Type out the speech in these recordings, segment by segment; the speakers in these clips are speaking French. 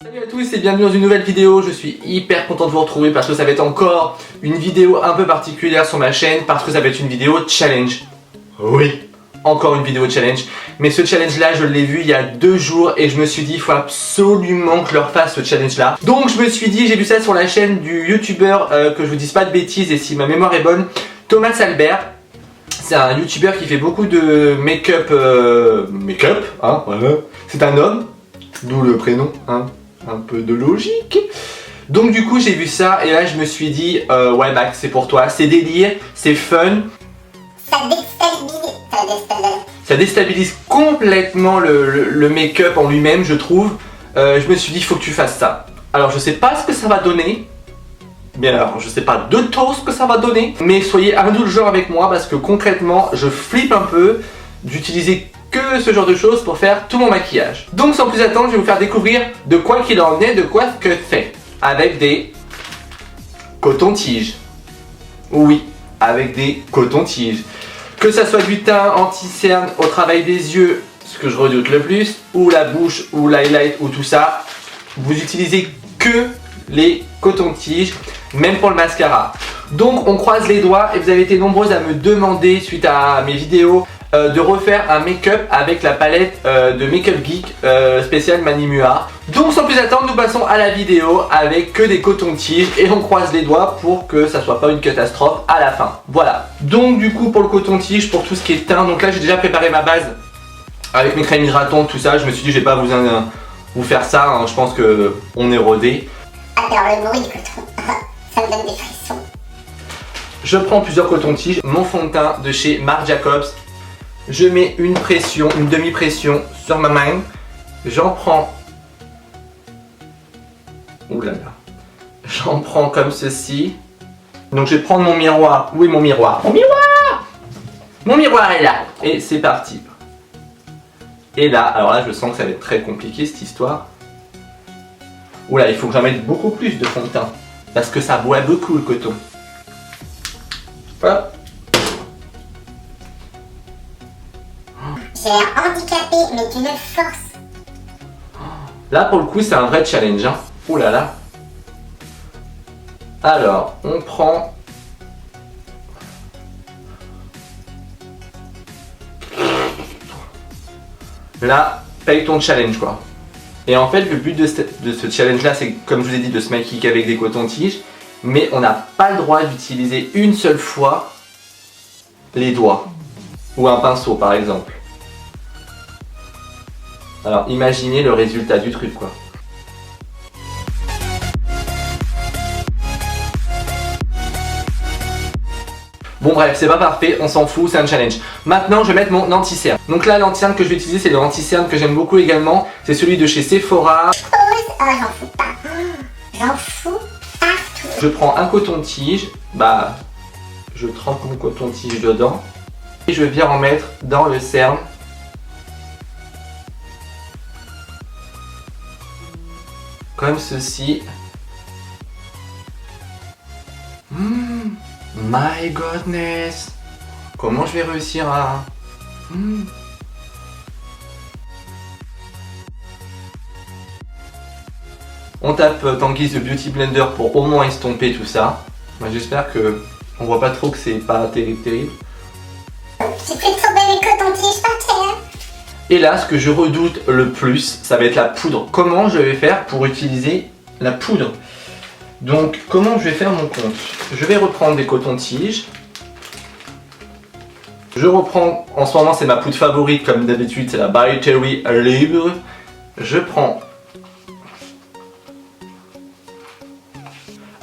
Salut à tous et bienvenue dans une nouvelle vidéo. Je suis hyper content de vous retrouver parce que ça va être encore une vidéo un peu particulière sur ma chaîne parce que ça va être une vidéo challenge. Oui, encore une vidéo challenge. Mais ce challenge là je l'ai vu il y a 2 jours et je me suis dit il faut absolument que je leur fasse ce challenge là. Donc je me suis dit, j'ai vu ça sur la chaîne du youtubeur que je vous dise pas de bêtises et si ma mémoire est bonne, Thomas Albert. C'est un youtubeur qui fait beaucoup de make-up, hein, voilà. C'est un homme, d'où le prénom, hein. Un peu de logique. Donc du coup j'ai vu ça et là je me suis dit ouais Max c'est pour toi, c'est délire, c'est fun. Ça déstabilise complètement le make-up en lui-même je trouve. Je me suis dit il faut que tu fasses ça. Alors je sais pas ce que ça va donner. Bien alors je sais pas de tout ce que ça va donner. Mais soyez indulgents avec moi parce que concrètement je flippe un peu d'utiliser que ce genre de choses pour faire tout mon maquillage. Donc sans plus attendre, je vais vous faire découvrir de quoi qu'il en est, de quoi que fait. Avec des cotons-tiges. Oui, avec des cotons-tiges. Que ça soit du teint anti-cerne au travail des yeux, ce que je redoute le plus, ou la bouche, ou l'highlight, ou tout ça, vous utilisez que les cotons-tiges, même pour le mascara. Donc on croise les doigts et vous avez été nombreuses à me demander suite à mes vidéos de refaire un make-up avec la palette de Make Up Geek spéciale Manimua. Donc sans plus attendre, nous passons à la vidéo avec que des cotons-tiges et on croise les doigts pour que ça soit pas une catastrophe à la fin. Voilà. Donc du coup pour le coton-tige, pour tout ce qui est teint, donc là j'ai déjà préparé ma base avec mes crèmes hydratantes, tout ça. Je me suis dit je vais pas vous faire ça, hein. Je pense que on est rodé. Alors le bruit du coton, ça me donne des frissons. Je prends plusieurs cotons-tiges, mon fond de teint de chez Marc Jacobs. Je mets une pression, une demi-pression sur ma main. J'en prends. Ouh là là. J'en prends comme ceci. Donc je vais prendre mon miroir. Où est mon miroir? Mon miroir! Mon miroir est là. Et c'est parti. Et là, alors là je sens que ça va être très compliqué cette histoire. Oula, il faut que j'en mette beaucoup plus de fond de teint. Parce que ça boit beaucoup le coton. Voilà. J'ai l'air handicapé, mais d'une force. Là pour le coup c'est un vrai challenge hein. Ouh là là. Alors on prend. Là, paye ton challenge quoi. Et en fait le but de ce challenge là c'est comme je vous ai dit de se maquiller avec des cotons-tiges. Mais on n'a pas le droit d'utiliser une seule fois les doigts. Ou un pinceau par exemple. Alors imaginez le résultat du truc quoi. Bon bref, c'est pas parfait, on s'en fout, c'est un challenge. Maintenant je vais mettre mon anti-cerne. Donc là l'anti-cerne que je vais utiliser c'est le anti-cerne que j'aime beaucoup également. C'est celui de chez Sephora. Oh j'en fous pas. J'en fous partout. Je prends un coton-tige, bah je trempe mon coton-tige dedans. Et je viens en mettre dans le cerne. Comme ceci. My goodness. Comment je vais réussir à... On tape Tanguy The Beauty Blender pour au moins estomper tout ça. J'espère que on voit pas trop que c'est pas terrible. J'ai fait tomber mes cotons-tiges par terre. Et là, ce que je redoute le plus, ça va être la poudre. Comment je vais faire pour utiliser la poudre? Donc, comment je vais faire mon compte? Je vais reprendre des cotons-tiges. Je reprends, en ce moment c'est ma poudre favorite comme d'habitude, c'est la By Terry Libre. Je prends.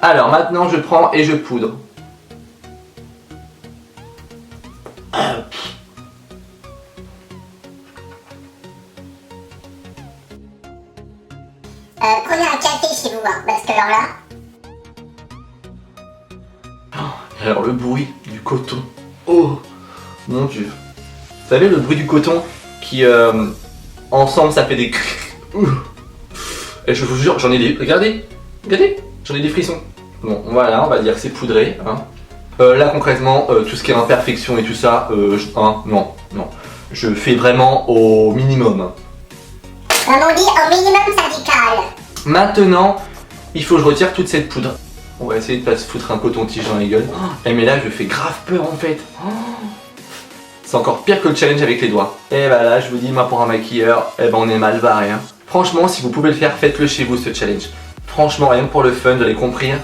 Alors maintenant je prends et je poudre. Prenez un café chez vous, hein, parce que alors là... Alors le bruit du coton. Oh mon dieu. Vous savez le bruit du coton qui ensemble ça fait des... Et je vous jure j'en ai des... Regardez. J'en ai des frissons. Bon voilà on va dire que c'est poudré. Hein. Là concrètement tout ce qui est imperfection et tout ça, non. Je fais vraiment au minimum. Comme on dit, au minimum syndical. Maintenant, il faut que je retire toute cette poudre. On va essayer de pas se foutre un coton-tige dans la gueule. Eh mais là, je fais grave peur en fait. C'est encore pire que le challenge avec les doigts. Et bah là, je vous dis, moi pour un maquilleur, eh ben on est mal barré. Hein. Franchement, si vous pouvez le faire, faites-le chez vous ce challenge. Franchement, rien que pour le fun, vous allez comprendre.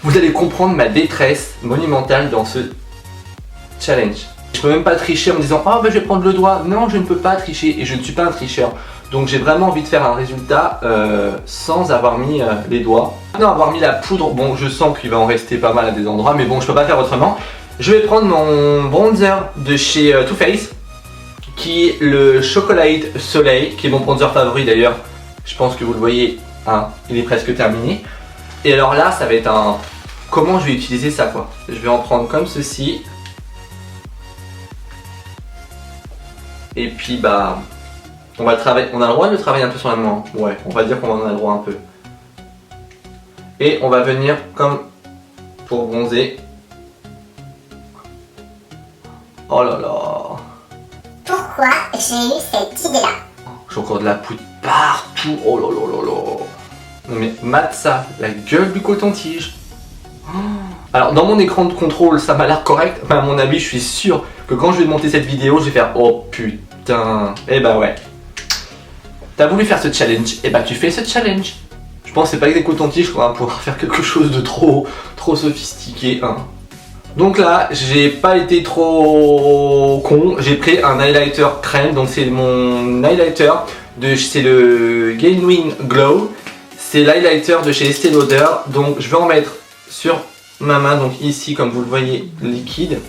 Vous allez comprendre ma détresse monumentale dans ce challenge. Je peux même pas tricher en me disant, oh bah je vais prendre le doigt. Non, je ne peux pas tricher et je ne suis pas un tricheur. Donc j'ai vraiment envie de faire un résultat sans avoir mis les doigts. Non, avoir mis la poudre, bon je sens qu'il va en rester pas mal à des endroits, mais bon je peux pas faire autrement. Je vais prendre mon bronzer de chez Too Faced, qui est le Chocolate Soleil, qui est mon bronzer favori d'ailleurs. Je pense que vous le voyez, hein, il est presque terminé. Et alors là, ça va être un... Comment je vais utiliser ça quoi? Je vais en prendre comme ceci. Et puis bah... On va travailler, on a le droit de le travailler un peu sur la main. Ouais, on va dire qu'on en a le droit un peu. Et on va venir comme pour bronzer. Oh là là. Pourquoi j'ai eu cette idée-là? J'ai encore de la poudre partout. Oh là là là là. Non mais mate ça, la gueule du coton-tige. Alors dans mon écran de contrôle, ça m'a l'air correct. Mais à mon avis, je suis sûr que quand je vais monter cette vidéo, je vais faire oh putain. Eh bah ouais. T'as voulu faire ce challenge, et bah tu fais ce challenge. Je pense que c'est pas avec des cotons-tiges qu'on va pouvoir faire quelque chose de trop sophistiqué. Hein. Donc là, j'ai pas été trop con. J'ai pris un highlighter crème. Donc c'est mon highlighter c'est le Gainwin Glow. C'est l'highlighter de chez Estée Lauder. Donc je vais en mettre sur ma main. Donc ici, comme vous le voyez, liquide.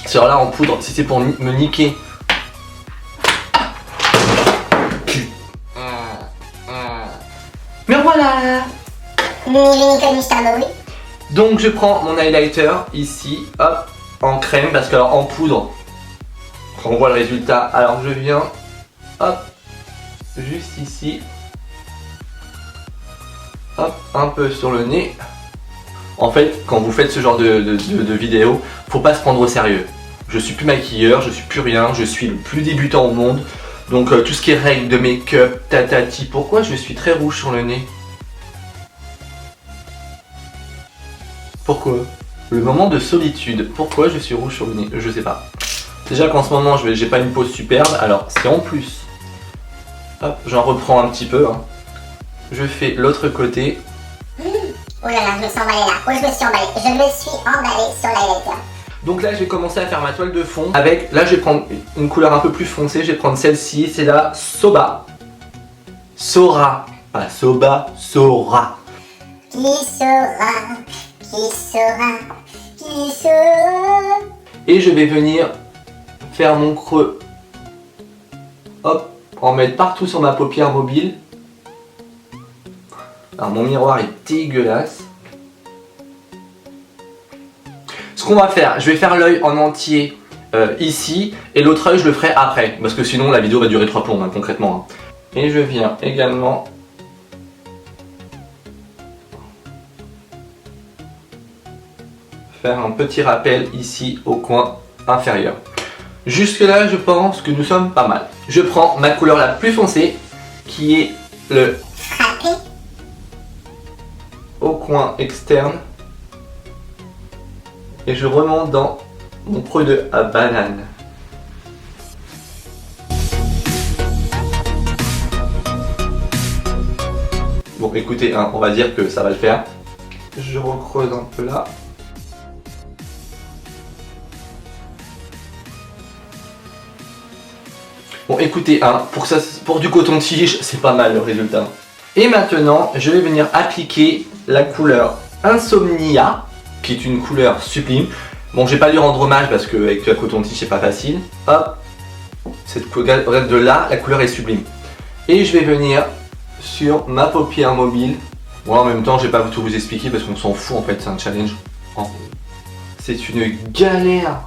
Sur là en poudre, si c'est pour me niquer. Mais voilà. Donc je prends mon highlighter ici, hop, en crème, parce que alors en poudre, on voit le résultat. Alors je viens, hop, juste ici, hop, un peu sur le nez. En fait, quand vous faites ce genre de vidéo, faut pas se prendre au sérieux. Je suis plus maquilleur, je suis plus rien, je suis le plus débutant au monde. Donc tout ce qui est règles de make-up, tatati, pourquoi je suis très rouge sur le nez? Pourquoi? Le moment de solitude, pourquoi je suis rouge sur le nez? Je sais pas. Déjà qu'en ce moment j'ai pas une peau superbe, alors c'est en plus. Hop, j'en reprends un petit peu. Hein. Je fais l'autre côté. Oh là là, je me suis emballée là. Oh, je me suis emballée. Je me suis emballée sur l'highlighter. Donc là je vais commencer à faire ma toile de fond avec, là je vais prendre une couleur un peu plus foncée, je vais prendre celle-ci, c'est la Soba. Sora, pas Soba, Sora. Qui sera? Qui sera? Qui sera? Et je vais venir faire mon creux. Hop, en mettre partout sur ma paupière mobile. Alors mon miroir est dégueulasse. Ce qu'on va faire, je vais faire l'œil en entier ici et l'autre œil je le ferai après parce que sinon la vidéo va durer 3 plombs hein, concrètement. Hein. Et je viens également faire un petit rappel ici au coin inférieur. Jusque là je pense que nous sommes pas mal. Je prends ma couleur la plus foncée qui est le Frappé. Au coin externe. Et je remonte dans mon creux de banane. Bon écoutez, hein, on va dire que ça va le faire. Je recreuse un peu là. Bon écoutez, hein, pour du coton-tige, c'est pas mal le résultat. Et maintenant, je vais venir appliquer la couleur Insomnia, qui est une couleur sublime. Bon, je vais pas lui rendre hommage parce qu'avec la coton-tige, c'est pas facile. Hop, cette couleur de là, la couleur est sublime. Et je vais venir sur ma paupière mobile. Bon, en même temps, je vais pas tout vous expliquer parce qu'on s'en fout en fait, c'est un challenge. Oh. C'est une galère.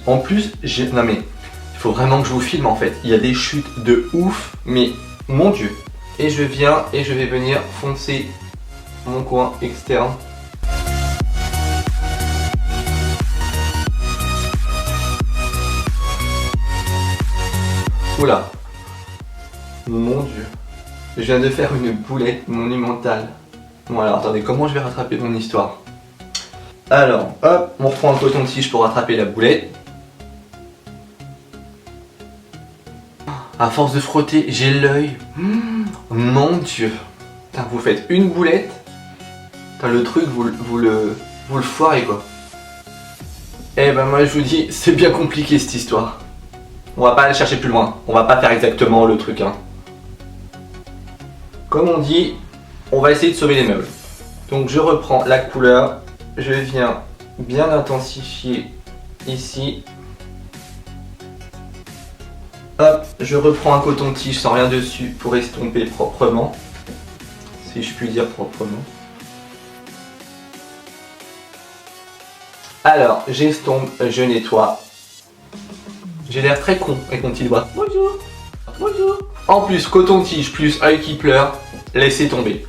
En plus, non mais, il faut vraiment que je vous filme en fait. Il y a des chutes de ouf, mais mon dieu. Et je viens et je vais venir foncer mon coin externe. Oula. Mon dieu. Je viens de faire une boulette monumentale. Bon alors attendez, comment je vais rattraper mon histoire? Alors, hop, on reprend un coton-tige pour rattraper la boulette. À force de frotter, j'ai l'œil. Mon Dieu. Putain, vous faites une boulette. Putain, le truc, vous le foirez quoi. Eh ben moi je vous dis, c'est bien compliqué cette histoire. On va pas aller chercher plus loin. On va pas faire exactement le truc. Hein. Comme on dit, on va essayer de sauver les meubles. Donc je reprends la couleur. Je viens bien intensifier ici. Hop, je reprends un coton-tige sans rien dessus pour estomper proprement. Si je puis dire proprement. Alors, j'estompe, je nettoie. J'ai l'air très con avec mon petit doigt. Bonjour, bonjour. En plus, coton-tige plus œil qui pleure, laissez tomber.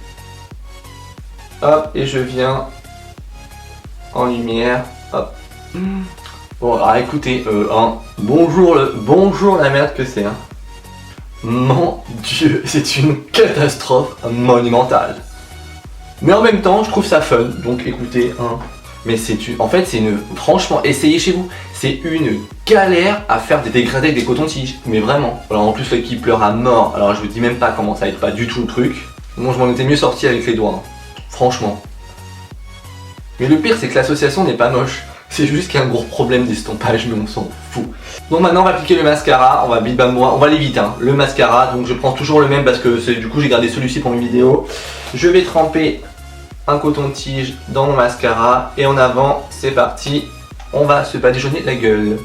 Hop, et je viens en lumière. Hop. Bon, alors écoutez, bonjour la merde que c'est. Hein. Mon Dieu, c'est une catastrophe monumentale. Mais en même temps, je trouve ça fun. Donc écoutez, hein. Mais en fait, c'est une. Franchement, essayez chez vous. C'est une galère à faire des dégradés avec des cotons-tiges. Mais vraiment. Alors en plus, l'œil qui pleure à mort. Alors je vous dis même pas comment ça aide pas du tout le truc. Bon, je m'en étais mieux sorti avec les doigts. Hein. Franchement. Mais le pire, c'est que l'association n'est pas moche. C'est juste qu'il y a un gros problème d'estompage, mais on s'en fout. Donc maintenant, on va appliquer le mascara. On va aller vite, hein. Le mascara. Donc je prends toujours le même parce que du coup, j'ai gardé celui-ci pour mes vidéos. Je vais tremper un coton-tige dans mon mascara. Et en avant, c'est parti. On va se badigeonner la gueule.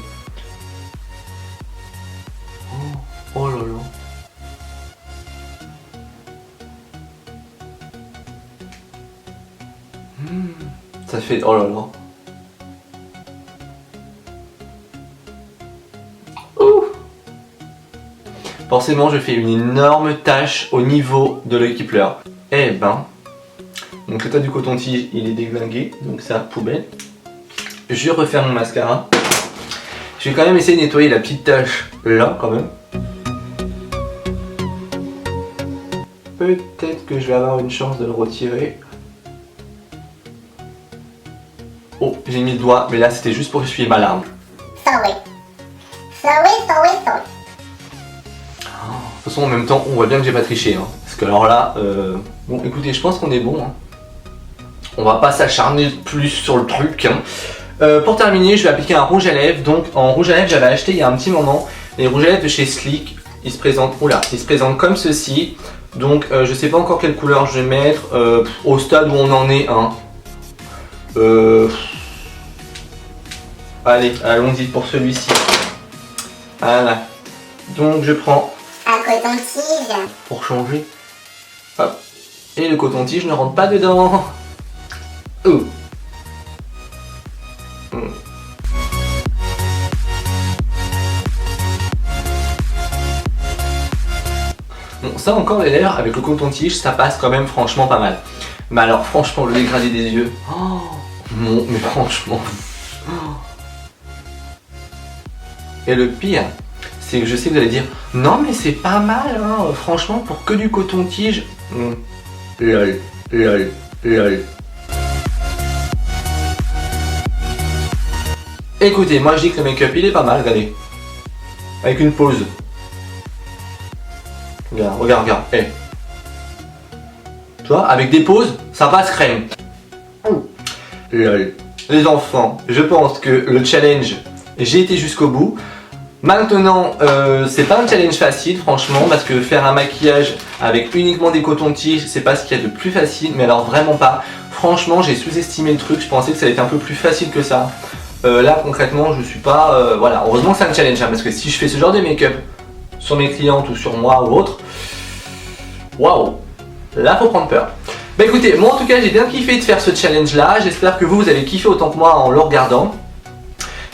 Oh là là. Ça fait... Oh là là. Ouh. Forcément, je fais une énorme tache au niveau de l'œil qui pleure. Eh ben... Donc l'état du coton-tige, il est déglingué. Donc ça, poubelle. Je vais refaire mon mascara. Je vais quand même essayer de nettoyer la petite tache là, quand même. Peut-être que je vais avoir une chance de le retirer. Oh, j'ai mis le doigt, mais là c'était juste pour essuyer ma larme. Sorry. Sorry, sorry, sorry. De toute façon, en même temps, on voit bien que j'ai pas triché. Hein. Parce que alors là, bon, écoutez, je pense qu'on est bon. Hein. On va pas s'acharner plus sur le truc. Hein. Pour terminer, je vais appliquer un rouge à lèvres. Donc, en rouge à lèvres, j'avais acheté il y a un petit moment les rouges à lèvres de chez Sleek. Ils se présentent comme ceci. Donc, je sais pas encore quelle couleur je vais mettre. Au stade où on en est, hein. Allez, allons-y pour celui-ci. Voilà. Donc je prends Un coton-tige. pour changer. Hop. Et le coton-tige ne rentre pas dedans. Oh. Bon, ça encore les lèvres avec le coton-tige, ça passe quand même franchement pas mal. Mais alors franchement le dégradé des yeux. Oh, non, mais franchement. Et le pire, c'est que je sais que vous allez dire non mais c'est pas mal hein, franchement pour que du coton-tige. Lol, lol, lol. Écoutez, moi je dis que le make-up il est pas mal, regardez. Avec une pause. Regarde, regarde, regarde. Hey. Tu vois, avec des pauses, ça passe crème. Lol. Les enfants, je pense que le challenge, j'ai été jusqu'au bout. Maintenant, c'est pas un challenge facile franchement parce que faire un maquillage avec uniquement des cotons-tiges, c'est pas ce qu'il y a de plus facile, mais alors vraiment pas. Franchement, j'ai sous-estimé le truc, je pensais que ça allait être un peu plus facile que ça. Là concrètement, je suis pas... voilà, heureusement que c'est un challenge hein, parce que si je fais ce genre de make-up sur mes clientes ou sur moi ou autre, waouh, là faut prendre peur. Bah écoutez, moi en tout cas j'ai bien kiffé de faire ce challenge là, j'espère que vous avez kiffé autant que moi en le regardant.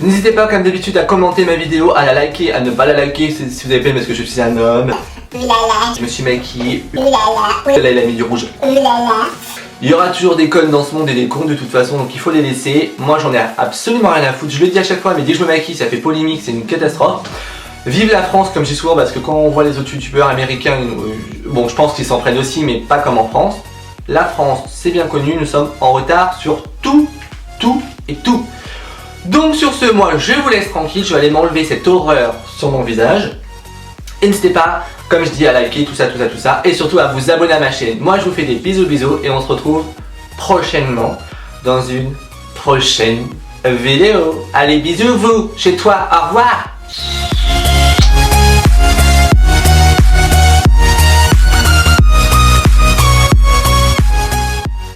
N'hésitez pas comme d'habitude à commenter ma vidéo, à la liker, à ne pas la liker si vous avez fait parce que je suis un homme. Je me suis maquillé, elle a mis du rouge. Il y aura toujours des connes dans ce monde et des cons de toute façon, donc il faut les laisser. Moi j'en ai absolument rien à foutre, je le dis à chaque fois, mais dès que je me maquille ça fait polémique, c'est une catastrophe. Vive la France, comme je dis souvent, parce que quand on voit les autres youtubeurs américains, bon, je pense qu'ils s'en prennent aussi, mais pas comme en France. La France, c'est bien connu, nous sommes en retard sur tout et tout. Donc sur ce, moi, je vous laisse tranquille, je vais aller m'enlever cette horreur sur mon visage. Et n'hésitez pas, comme je dis, à liker tout ça, et surtout à vous abonner à ma chaîne. Moi, je vous fais des bisous, et on se retrouve prochainement dans une prochaine vidéo. Allez, bisous vous, chez toi, au revoir.